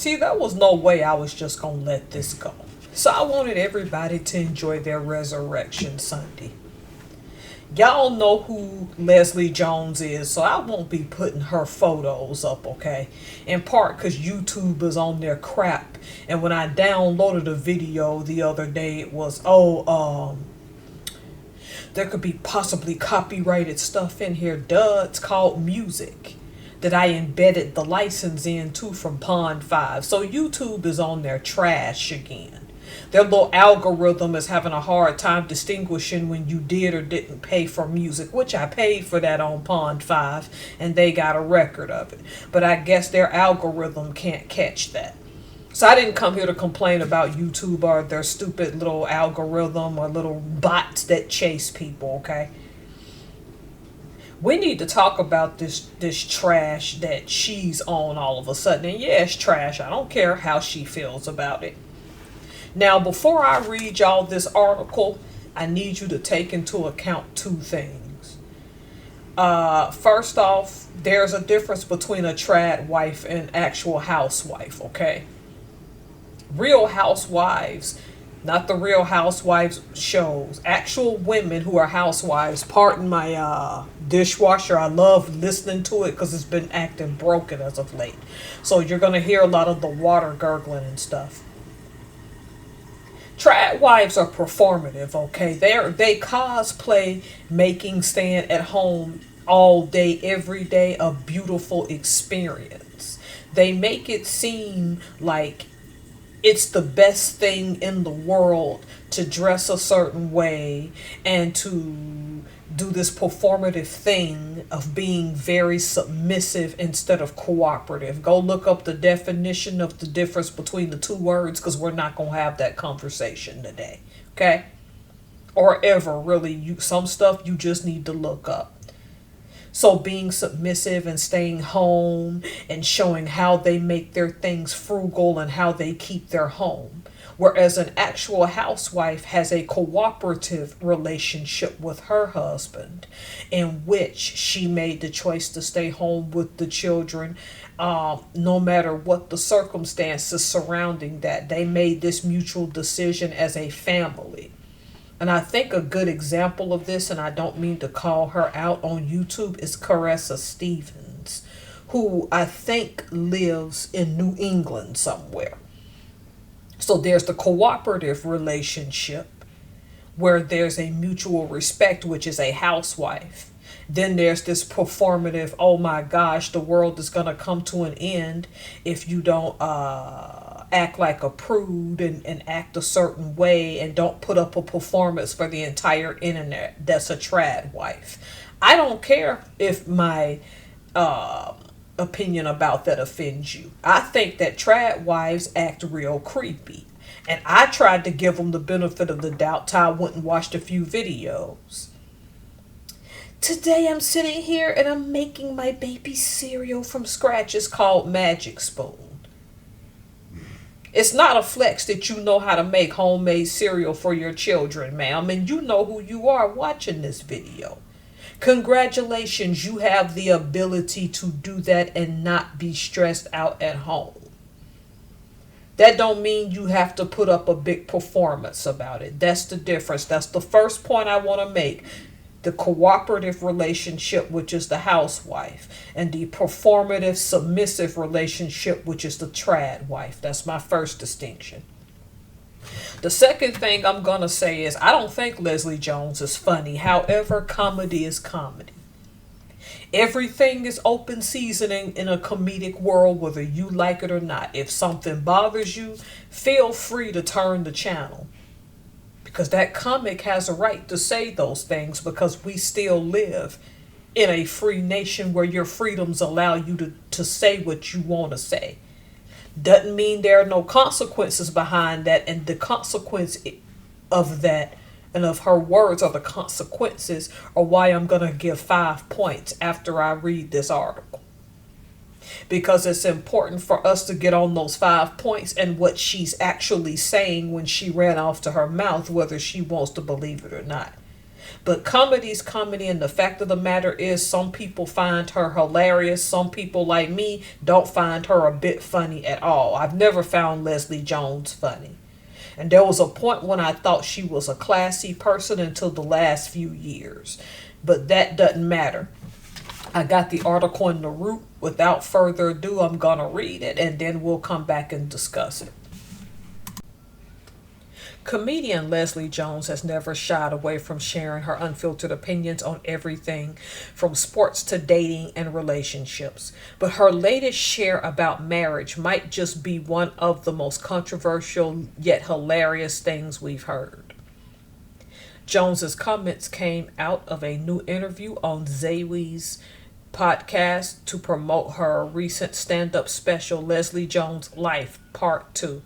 See, there was no way I was just gonna let this go. So I wanted everybody to enjoy their Resurrection Sunday. Y'all know who Leslie Jones is, so I won't be putting her photos up, okay? In part because YouTube is on their crap. And when I downloaded a video the other day, it was, there could be possibly copyrighted stuff in here. Duh, it's called music that I embedded the license into from Pond 5. So YouTube is on their trash again. Their little algorithm is having a hard time distinguishing when you did or didn't pay for music, which I paid for that on Pond 5, and they got a record of it. But I guess their algorithm can't catch that. So I didn't come here to complain about YouTube or their stupid little algorithm or little bots that chase people, okay? We need to talk about this trash that she's on all of a sudden. And yeah, it's trash. I don't care how she feels about it. Now, before I read y'all this article, I need you to take into account two things. First off, there's a difference between a trad wife and actual housewife, okay? Real housewives, not the Real Housewives shows. Actual women who are housewives. Pardon my dishwasher. I love listening to it because it's been acting broken as of late. So you're going to hear a lot of the water gurgling and stuff. Trad wives are performative, okay? They cosplay making staying at home all day, every day a beautiful experience. They make it seem like it's the best thing in the world to dress a certain way and to do this performative thing of being very submissive instead of cooperative. Go look up the definition of the difference between the two words because we're not going to have that conversation today. Okay? Or ever, really. Some stuff you just need to look up. So being submissive and staying home and showing how they make their things frugal and how they keep their home. Whereas an actual housewife has a cooperative relationship with her husband in which she made the choice to stay home with the children no matter what the circumstances surrounding that. They made this mutual decision as a family. And I think a good example of this, and I don't mean to call her out on YouTube, is Caressa Stevens, who I think lives in New England somewhere. So there's the cooperative relationship where there's a mutual respect, which is a housewife. Then there's this performative, oh my gosh, the world is going to come to an end if you don't act like a prude and act a certain way and don't put up a performance for the entire internet. That's a trad wife. I don't care if my opinion about that offends you. I think that trad wives act real creepy. And I tried to give them the benefit of the doubt till I went and watched a few videos. Today I'm sitting here and I'm making my baby cereal from scratch. It's called Magic Spoon. It's not a flex that you know how to make homemade cereal for your children, ma'am. And you know who you are watching this video. Congratulations, you have the ability to do that and not be stressed out at home. That don't mean you have to put up a big performance about it. That's the difference. That's the first point I want to make. The cooperative relationship, which is the housewife, and the performative, submissive relationship, which is the trad wife. That's my first distinction. The second thing I'm going to say is I don't think Leslie Jones is funny. However, comedy is comedy. Everything is open seasoning in a comedic world, whether you like it or not. If something bothers you, feel free to turn the channel. Because that comic has a right to say those things because we still live in a free nation where your freedoms allow you to say what you want to say. Doesn't mean there are no consequences behind that, and the consequence of that and of her words are the consequences are why I'm going to give 5 points after I read this article. Because it's important for us to get on those 5 points and what she's actually saying when she ran off to her mouth, whether she wants to believe it or not. But comedy's comedy, and the fact of the matter is, some people find her hilarious. Some people, like me, don't find her a bit funny at all. I've never found Leslie Jones funny. And there was a point when I thought she was a classy person until the last few years. But that doesn't matter. I got the article in the Root. Without further ado, I'm going to read it and then we'll come back and discuss it. Comedian Leslie Jones has never shied away from sharing her unfiltered opinions on everything from sports to dating and relationships. But her latest share about marriage might just be one of the most controversial yet hilarious things we've heard. Jones's comments came out of a new interview on Zawi's podcast to promote her recent stand-up special, Leslie Jones Life Part 2.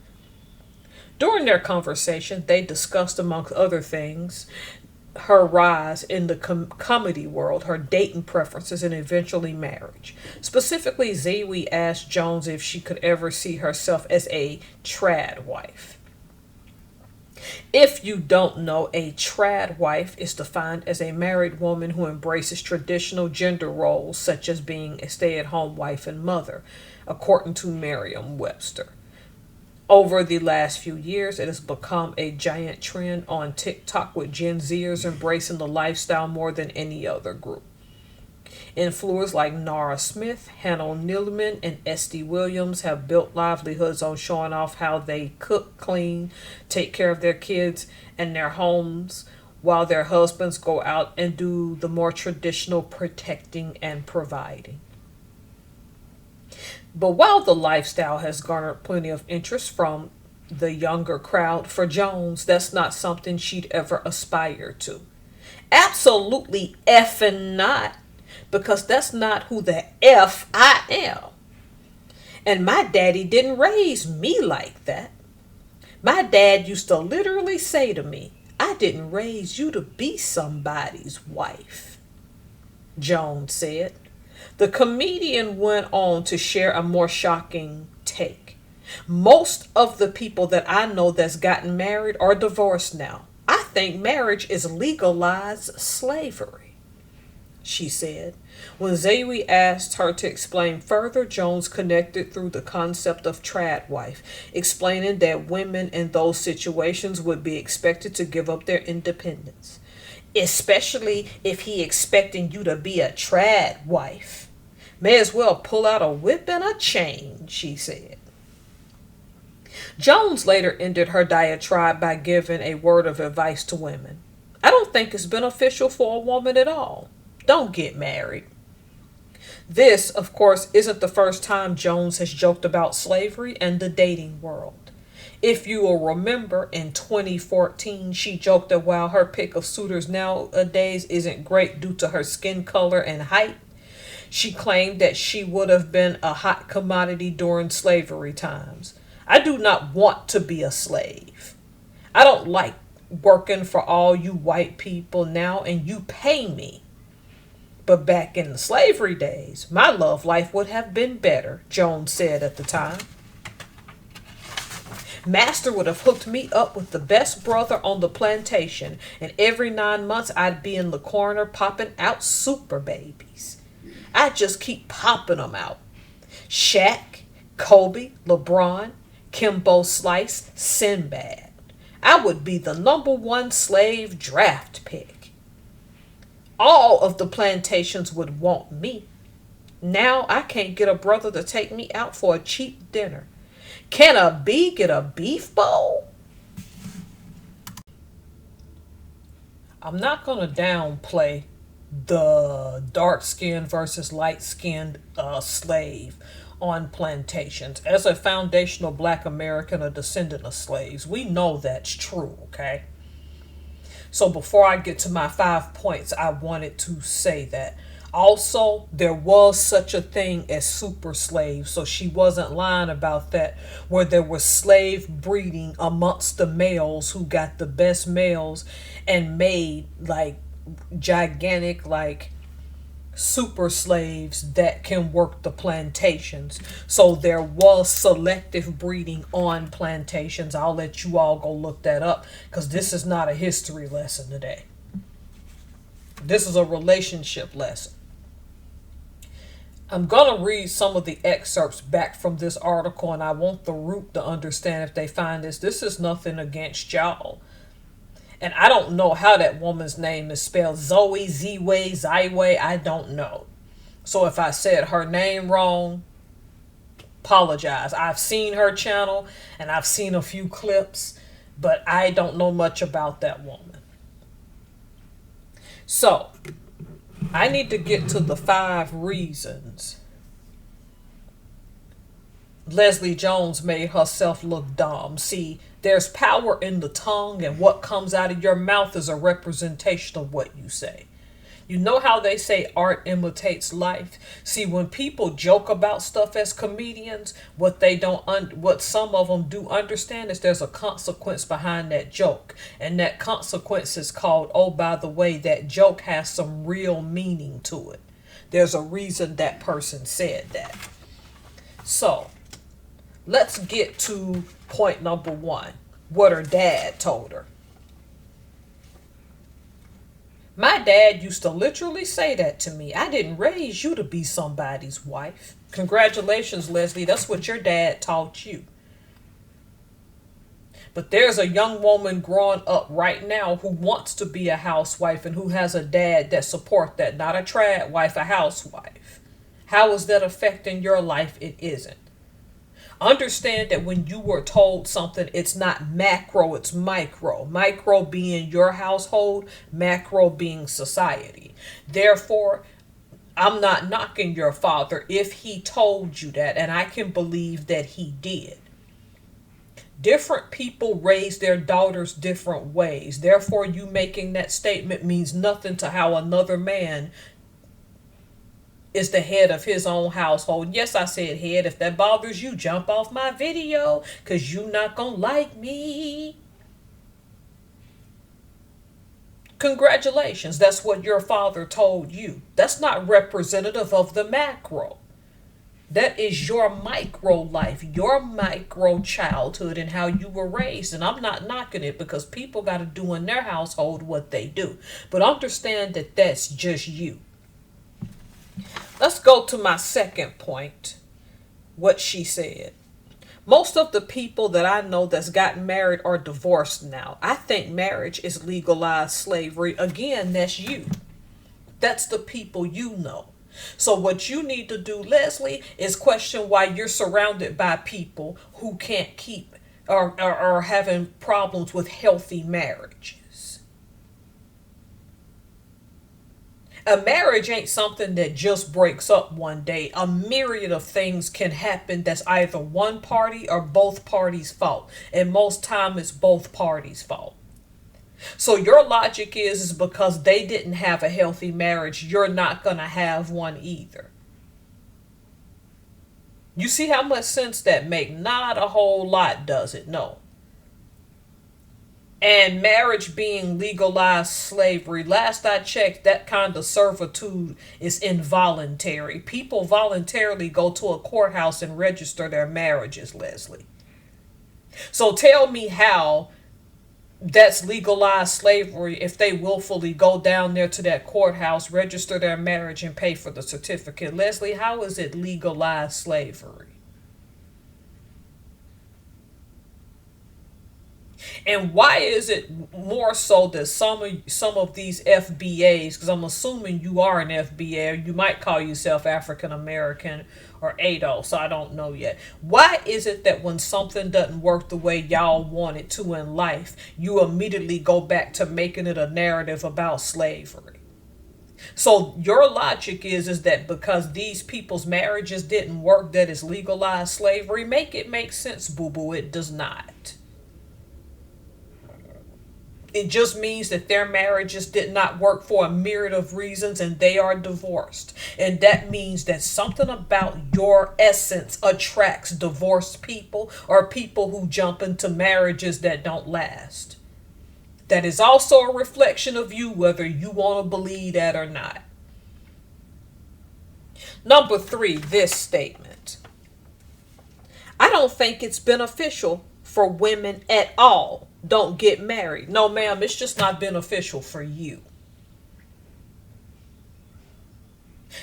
During their conversation, they discussed, amongst other things, her rise in the comedy world, her dating preferences, and eventually marriage. Specifically, Zawi asked Jones if she could ever see herself as a trad wife. If you don't know, a trad wife is defined as a married woman who embraces traditional gender roles, such as being a stay-at-home wife and mother, according to Merriam-Webster. Over the last few years, it has become a giant trend on TikTok, with Gen Zers embracing the lifestyle more than any other group. Influencers like Nara Smith, Hannah Neilman, and Esty Williams have built livelihoods on showing off how they cook, clean, take care of their kids and their homes, while their husbands go out and do the more traditional protecting and providing. But while the lifestyle has garnered plenty of interest from the younger crowd, for Jones, that's not something she'd ever aspire to. Absolutely effing not, because that's not who the F I am. And my daddy didn't raise me like that. My dad used to literally say to me, "I didn't raise you to be somebody's wife," Jones said. The comedian went on to share a more shocking take. Most of the people that I know that's gotten married are divorced now. I think marriage is legalized slavery, she said. When Zawi asked her to explain further, Jones connected through the concept of trad wife, explaining that women in those situations would be expected to give up their independence, especially if he expecting you to be a trad wife. May as well pull out a whip and a chain, she said. Jones later ended her diatribe by giving a word of advice to women. I don't think it's beneficial for a woman at all. Don't get married. This, of course, isn't the first time Jones has joked about slavery and the dating world. If you will remember, in 2014, she joked that while her pick of suitors nowadays isn't great due to her skin color and height, she claimed that she would have been a hot commodity during slavery times. I do not want to be a slave. I don't like working for all you white people now, and you pay me. But back in the slavery days, my love life would have been better, Jones said at the time. Master would have hooked me up with the best brother on the plantation, and every 9 months I'd be in the corner popping out super babies. I just keep popping them out. Shaq, Kobe, LeBron, Kimbo Slice, Sinbad. I would be the #1 slave draft pick. All of the plantations would want me. Now I can't get a brother to take me out for a cheap dinner. Can a bee get a beef bowl? I'm not going to downplay the dark-skinned versus light-skinned slave on plantations. As a foundational Black American, a descendant of slaves, we know that's true, okay? So before I get to my 5 points, I wanted to say that. Also, there was such a thing as super slaves, so she wasn't lying about that, where there was slave breeding amongst the males who got the best males and made like gigantic like super slaves that can work the plantations. So there was selective breeding on plantations. I'll let you all go look that up because this is not a history lesson today. This is a relationship lesson. I'm going to read some of the excerpts back from this article, and I want the root to understand if they find this. This is nothing against y'all. And I don't know how that woman's name is spelled. Zoe, Z-Way, Zyway, I don't know. So if I said her name wrong, apologize. I've seen her channel, and I've seen a few clips, but I don't know much about that woman. So, I need to get to the 5 reasons Leslie Jones made herself look dumb. See, there's power in the tongue, and what comes out of your mouth is a representation of what you say. You know how they say art imitates life? See, when people joke about stuff as comedians, what some of them do understand is there's a consequence behind that joke. And that consequence is called, oh, by the way, that joke has some real meaning to it. There's a reason that person said that. So, let's get to point number 1. What her dad told her. My dad used to literally say that to me. I didn't raise you to be somebody's wife. Congratulations, Leslie. That's what your dad taught you. But there's a young woman growing up right now who wants to be a housewife and who has a dad that supports that. Not a trad wife, a housewife. How is that affecting your life? It isn't. Understand that when you were told something, it's not macro, it's micro. Micro being your household, macro being society. Therefore, I'm not knocking your father if he told you that, and I can believe that he did. Different people raise their daughters different ways. Therefore, you making that statement means nothing to how another man is the head of his own household. Yes, I said head. If that bothers you, jump off my video, because you not gonna like me. Congratulations, that's what your father told you. That's not representative of the macro. That is your micro life, your micro childhood, and how you were raised. And I'm not knocking it, because people got to do in their household what they do. But understand that that's just you. Let's go to my second point, what she said. Most of the people that I know that's gotten married are divorced now. I think marriage is legalized slavery. Again, that's you. That's the people you know. So what you need to do, Leslie, is question why you're surrounded by people who can't keep or are having problems with healthy marriage. A marriage ain't something that just breaks up one day. A myriad of things can happen that's either one party or both parties' fault. And most time it's both parties' fault. So your logic is because they didn't have a healthy marriage, you're not going to have one either. You see how much sense that makes? Not a whole lot, does it? No. And marriage being legalized slavery, last I checked, that kind of servitude is involuntary. People voluntarily go to a courthouse and register their marriages, Leslie. So tell me how that's legalized slavery if they willfully go down there to that courthouse, register their marriage, and pay for the certificate. Leslie, how is it legalized slavery? And why is it more so that some of these FBAs, because I'm assuming you are an FBA, or you might call yourself African American or ADO, so I don't know yet. Why is it that when something doesn't work the way y'all want it to in life, you immediately go back to making it a narrative about slavery? So your logic is that because these people's marriages didn't work, that is legalized slavery? Make it make sense, boo-boo. It does not. It just means that their marriages did not work for a myriad of reasons and they are divorced. And that means that something about your essence attracts divorced people or people who jump into marriages that don't last. That is also a reflection of you, whether you want to believe that or not. Number 3, this statement. I don't think it's beneficial for women at all. Don't get married. No, ma'am, it's just not beneficial for you.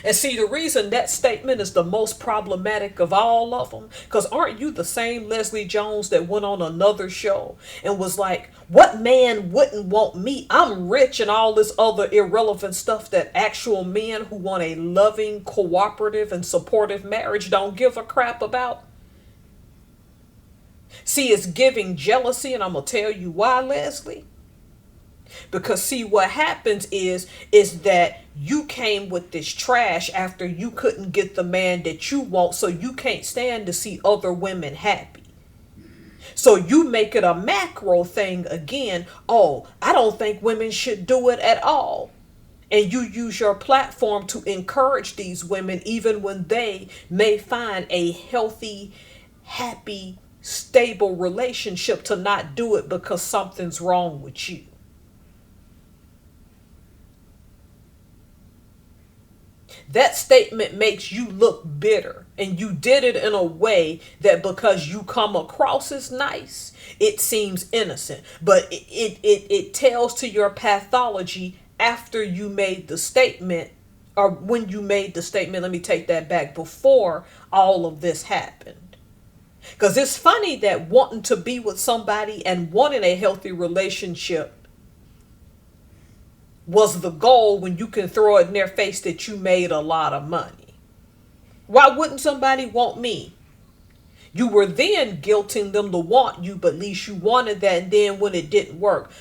And see, the reason that statement is the most problematic of all of them, because aren't you the same Leslie Jones that went on another show and was like, what man wouldn't want me? I'm rich and all this other irrelevant stuff that actual men who want a loving, cooperative, and supportive marriage don't give a crap about? See, it's giving jealousy, and I'm going to tell you why, Leslie. Because see, what happens is that you came with this trash after you couldn't get the man that you want, so you can't stand to see other women happy. So you make it a macro thing again. Oh, I don't think women should do it at all. And you use your platform to encourage these women even when they may find a healthy, happy, stable relationship to not do it because something's wrong with you. That statement makes you look bitter, and you did it in a way that because you come across as nice, it seems innocent. But it tells to your pathology after you made the statement, or when you made the statement, let me take that back, before all of this happened. Because it's funny that wanting to be with somebody and wanting a healthy relationship was the goal when you can throw it in their face that you made a lot of money. Why wouldn't somebody want me? You were then guilting them to want you, but at least you wanted that, and then when it didn't work.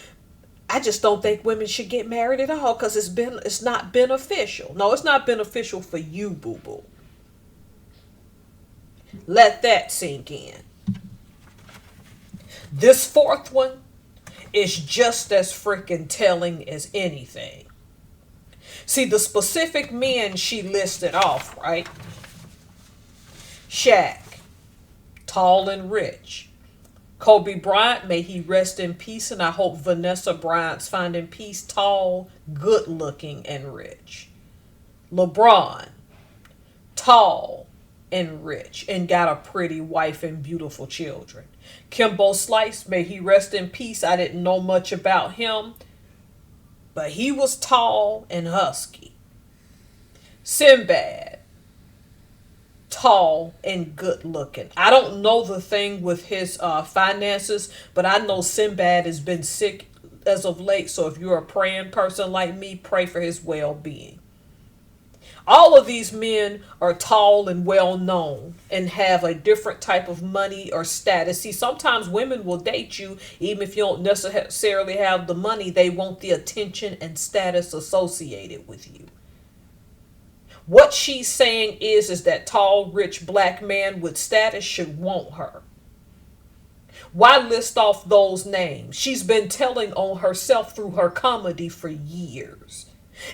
I just don't think women should get married at all because it's not beneficial. No, it's not beneficial for you, boo-boo. Let that sink in. This fourth one is just as freaking telling as anything. See, the specific men she listed off, right? Shaq, tall and rich. Kobe Bryant, may he rest in peace, and I hope Vanessa Bryant's finding peace, tall, good looking, and rich. LeBron, tall and rich, and got a pretty wife and beautiful children. Kimbo Slice, may he rest in peace. I didn't know much about him, but he was tall and husky. Sinbad, tall and good looking. I don't know the thing with his finances, but I know Sinbad has been sick as of late, so if you're a praying person like me, pray for his well-being. All of these men are tall and well known and have a different type of money or status. See, sometimes women will date you even if you don't necessarily have the money. They want the attention and status associated with you. What she's saying is that tall, rich black man with status should want her. Why list off those names? She's been telling on herself through her comedy for years.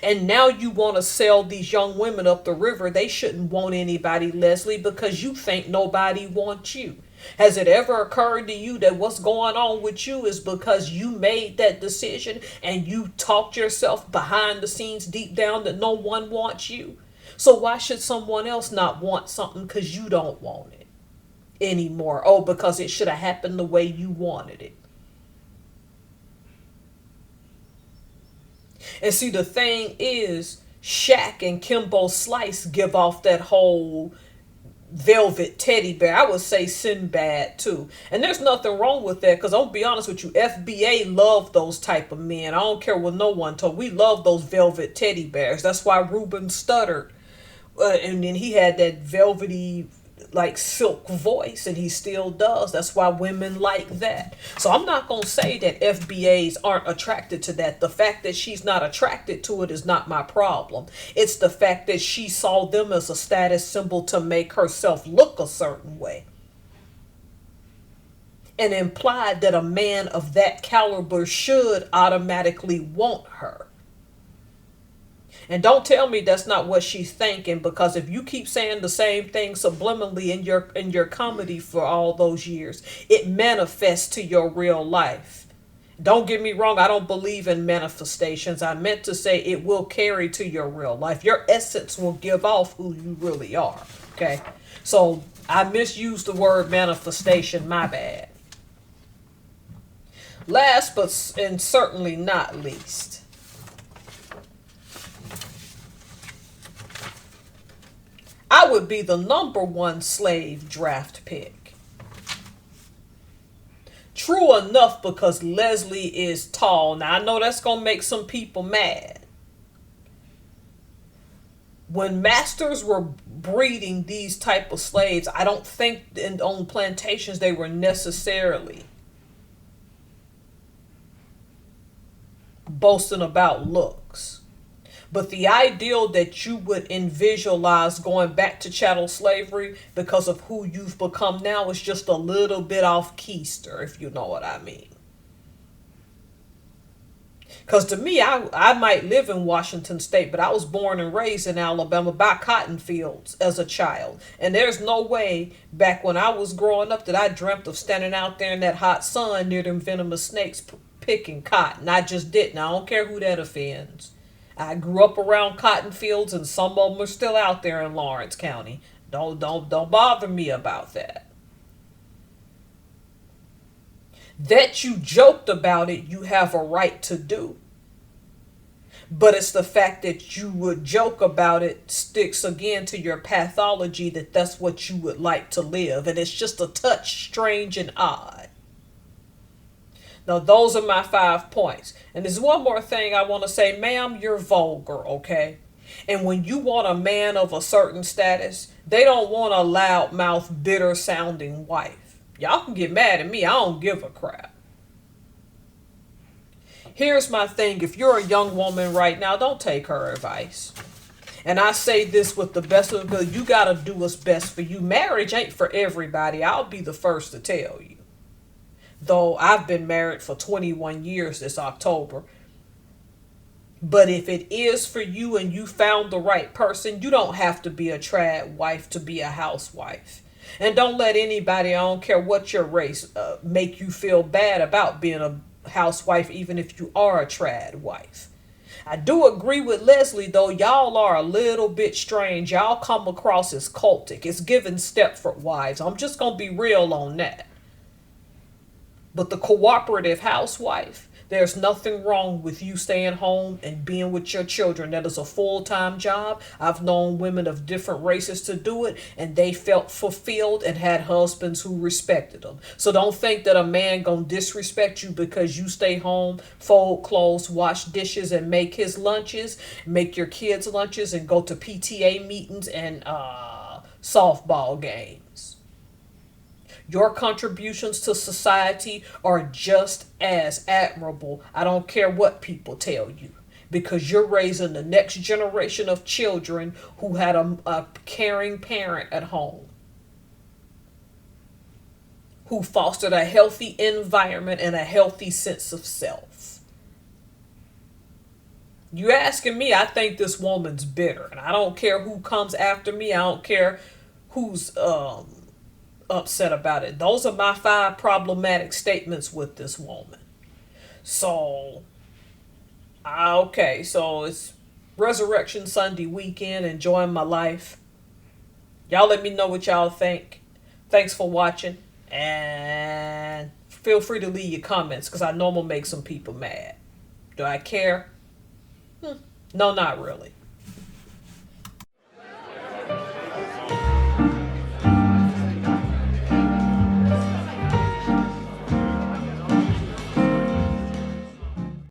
And now you want to sell these young women up the river. They shouldn't want anybody, Leslie, because you think nobody wants you. Has it ever occurred to you that what's going on with you is because you made that decision and you talked yourself behind the scenes deep down that no one wants you? So why should someone else not want something because you don't want it anymore? Oh, because it should have happened the way you wanted it. And see, the thing is, Shaq and Kimbo Slice give off that whole velvet teddy bear. I would say Sinbad too. And there's nothing wrong with that, because I'll be honest with you, FBA love those type of men. I don't care what no one told. We love those velvet teddy bears. That's why Ruben stuttered. And then he had that velvety, like silk voice, and he still does. That's why women like that. So I'm not going to say that FBAs aren't attracted to that. The fact that she's not attracted to it is not my problem. It's the fact that she saw them as a status symbol to make herself look a certain way, and implied that a man of that caliber should automatically want her. And don't tell me that's not what she's thinking, because if you keep saying the same thing subliminally in your comedy for all those years, it manifests to your real life. Don't get me wrong, I don't believe in manifestations. I meant to say it will carry to your real life. Your essence will give off who you really are. Okay? So I misused the word manifestation, my bad. Last but and certainly not least, I would be the number one slave draft pick. True enough, because Leslie is tall. Now, I know that's going to make some people mad. When masters were breeding these type of slaves, I don't think on plantations they were necessarily boasting about looks. But the ideal that you would visualize going back to chattel slavery because of who you've become now is just a little bit off keister, if you know what I mean. Because to me, I might live in Washington State, but I was born and raised in Alabama by cotton fields as a child. And there's no way back when I was growing up that I dreamt of standing out there in that hot sun near them venomous snakes picking cotton. I just didn't. I don't care who that offends. I grew up around cotton fields, and some of them are still out there in Lawrence County. Don't bother me about that. That you joked about it, you have a right to do. But it's the fact that you would joke about it sticks again to your pathology that that's what you would like to live. And it's just a touch strange and odd. Now, those are my 5 points. And there's one more thing I want to say. Ma'am, you're vulgar, okay? And when you want a man of a certain status, they don't want a loudmouth, bitter-sounding wife. Y'all can get mad at me. I don't give a crap. Here's my thing. If you're a young woman right now, don't take her advice. And I say this with the best of the, you got to do what's best for you. Marriage ain't for everybody. I'll be the first to tell you. Though I've been married for 21 years this October. But if it is for you and you found the right person, you don't have to be a trad wife to be a housewife. And don't let anybody, I don't care what your race, make you feel bad about being a housewife, even if you are a trad wife. I do agree with Leslie, though. Y'all are a little bit strange. Y'all come across as cultic. It's giving Stepford wives. I'm just going to be real on that. But the cooperative housewife, there's nothing wrong with you staying home and being with your children. That is a full-time job. I've known women of different races to do it, and they felt fulfilled and had husbands who respected them. So don't think that a man gonna disrespect you because you stay home, fold clothes, wash dishes, and make his lunches, make your kids' lunches, and go to PTA meetings and softball games. Your contributions to society are just as admirable. I don't care what people tell you, because you're raising the next generation of children who had a caring parent at home, who fostered a healthy environment and a healthy sense of self. You asking me, I think this woman's bitter, and I don't care who comes after me. I don't care who's upset about it. Those are my 5 problematic statements with this woman. So, okay, so it's Resurrection Sunday weekend, enjoying my life. Y'all let me know what y'all think. Thanks for watching, and feel free to leave your comments, because I know I'm going to make some people mad. Do I care? No, not really.